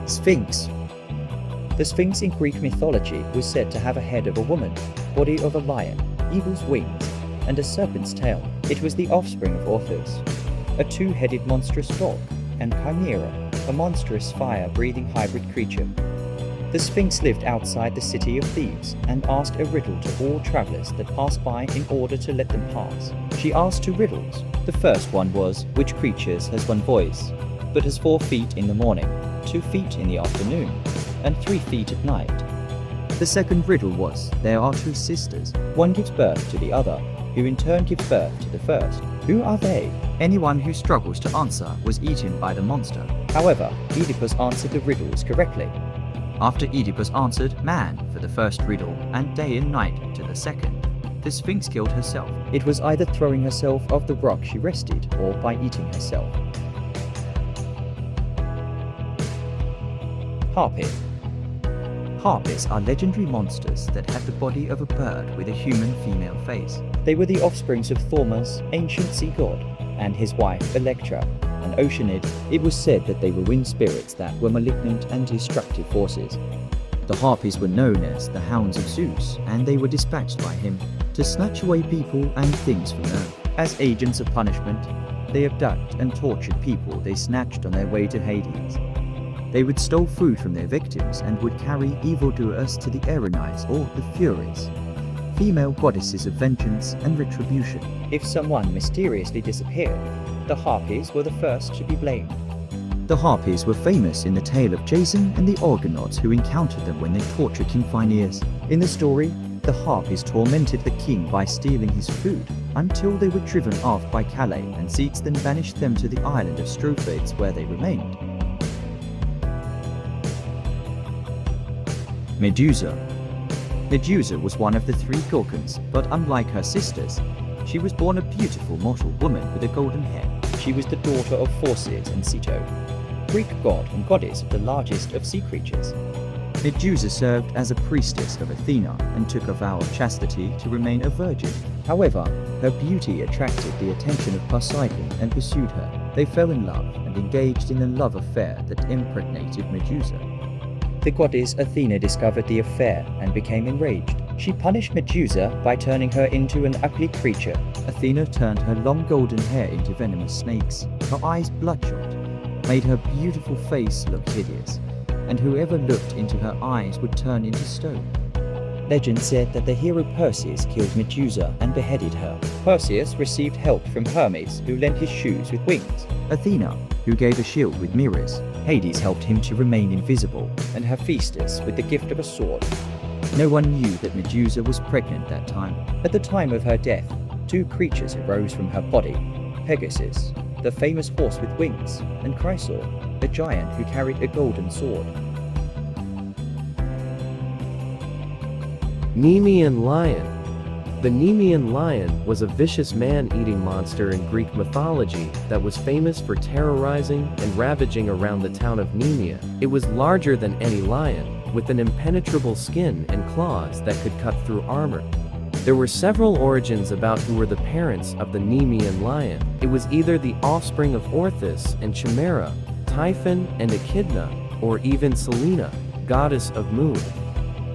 Sphinx. The Sphinx in Greek mythology was said to have a head of a woman, body of a lion, eagle's wings, and a serpent's tail. It was the offspring of Orpheus, a two-headed monstrous dog, and Chimera, a monstrous fire-breathing hybrid creature. The Sphinx lived outside the city of Thebes and asked a riddle to all travelers that passed by in order to let them pass. She asked two riddles. The first one was, which creatures has one voice, but has 4 feet in the morning, 2 feet in the afternoon, and 3 feet at night? The second riddle was, there are two sisters. One gives birth to the other, who in turn gives birth to the first. Who are they? Anyone who struggles to answer was eaten by the monster. However, Oedipus answered the riddles correctly. After Oedipus answered man for the first riddle and day and night to the second, the Sphinx killed herself. It was either throwing herself off the rock she rested or by eating herself. Harpy. Harpies are legendary monsters that had the body of a bird with a human female face. They were the offsprings of Thaumas, ancient sea god, and his wife Electra, an oceanid. It was said that they were wind spirits that were malignant and destructive forces. The Harpies were known as the Hounds of Zeus, and they were dispatched by him to snatch away people and things from earth. As agents of punishment, they abduct and tortured people they snatched on their way to Hades. They would steal food from their victims and would carry evildoers to the Erinyes or the Furies, female goddesses of vengeance and retribution. If someone mysteriously disappeared, the Harpies were the first to be blamed. The Harpies were famous in the tale of Jason and the Argonauts who encountered them when they tortured King Phineus. In the story, the Harpies tormented the king by stealing his food until they were driven off by Calais, and Zeus then banished them to the island of Strophides where they remained. Medusa. Medusa was one of the 3 Gorgons, but unlike her sisters, she was born a beautiful mortal woman with a golden hair. She was the daughter of Phorcys and Ceto, Greek god and goddess of the largest of sea creatures. Medusa served as a priestess of Athena and took a vow of chastity to remain a virgin. However, her beauty attracted the attention of Poseidon and pursued her. They fell in love and engaged in a love affair that impregnated Medusa. The goddess Athena discovered the affair and became enraged. She punished Medusa by turning her into an ugly creature. Athena turned her long golden hair into venomous snakes, her eyes bloodshot, made her beautiful face look hideous, and whoever looked into her eyes would turn into stone. Legend said that the hero Perseus killed Medusa and beheaded her. Perseus received help from Hermes, who lent his shoes with wings. Athena, who gave a shield with mirrors. Hades helped him to remain invisible, and Hephaestus with the gift of a sword. No one knew that Medusa was pregnant that time. At the time of her death, 2 creatures arose from her body: Pegasus, the famous horse with wings, and Chrysaor, a giant who carried a golden sword. Nemean lion. The Nemean lion was a vicious man-eating monster in Greek mythology that was famous for terrorizing and ravaging around the town of Nemea. It was larger than any lion, with an impenetrable skin and claws that could cut through armor. There were several origins about who were the parents of the Nemean lion. It was either the offspring of Orpheus and Chimera, Typhon and Echidna, or even Selene, goddess of moon.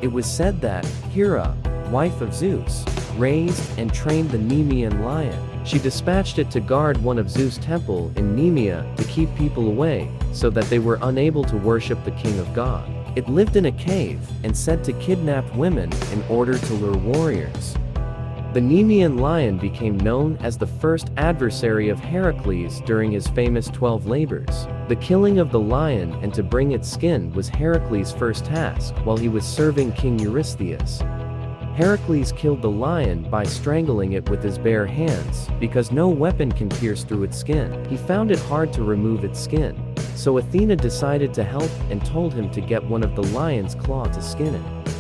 It was said that Hera, wife of Zeus, raised and trained the Nemean lion. She dispatched it to guard one of Zeus' temple in Nemea to keep people away, so that they were unable to worship the king of God. It lived in a cave and said to kidnap women in order to lure warriors. The Nemean lion became known as the first adversary of Heracles during his famous 12 labors. The killing of the lion and to bring its skin was Heracles' first task while he was serving King Eurystheus. Heracles killed the lion by strangling it with his bare hands, because no weapon can pierce through its skin. He found it hard to remove its skin, so Athena decided to help and told him to get one of the lion's claw to skin it.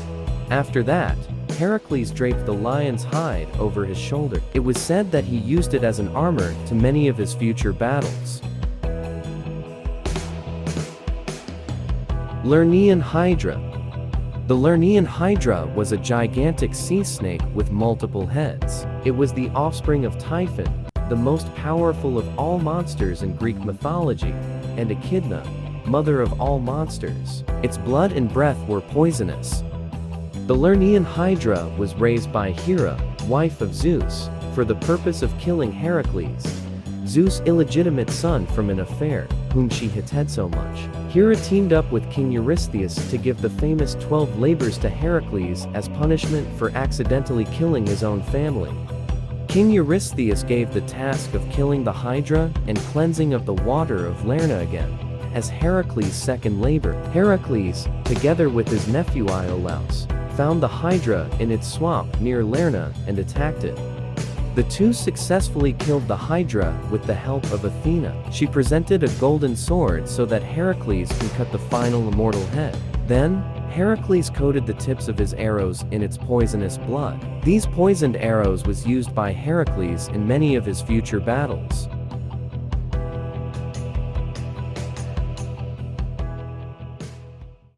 After that, Heracles draped the lion's hide over his shoulder. It was said that he used it as an armor to many of his future battles. LERNAEAN Hydra. The LERNAEAN Hydra was a gigantic sea snake with multiple heads. It was the offspring of Typhon, the most powerful of all monsters in Greek mythology, and Echidna, mother of all monsters. Its blood and breath were poisonous. The LERNAEAN Hydra was raised by Hera, wife of Zeus, for the purpose of killing Heracles, Zeus' illegitimate son from an affair, whom she hated so much. Hera teamed up with King Eurystheus to give the famous 12 labors to Heracles as punishment for accidentally killing his own family. King Eurystheus gave the task of killing the Hydra and cleansing of the water of LERNAEAN as Heracles' second labor. Heracles, together with his nephew Iolaus, found the Hydra in its swamp near Lerna and attacked it. The two successfully killed the Hydra with the help of Athena. She presented a golden sword so that Heracles can cut the final immortal head. Then, Heracles coated the tips of his arrows in its poisonous blood. These poisoned arrows was used by Heracles in many of his future battles.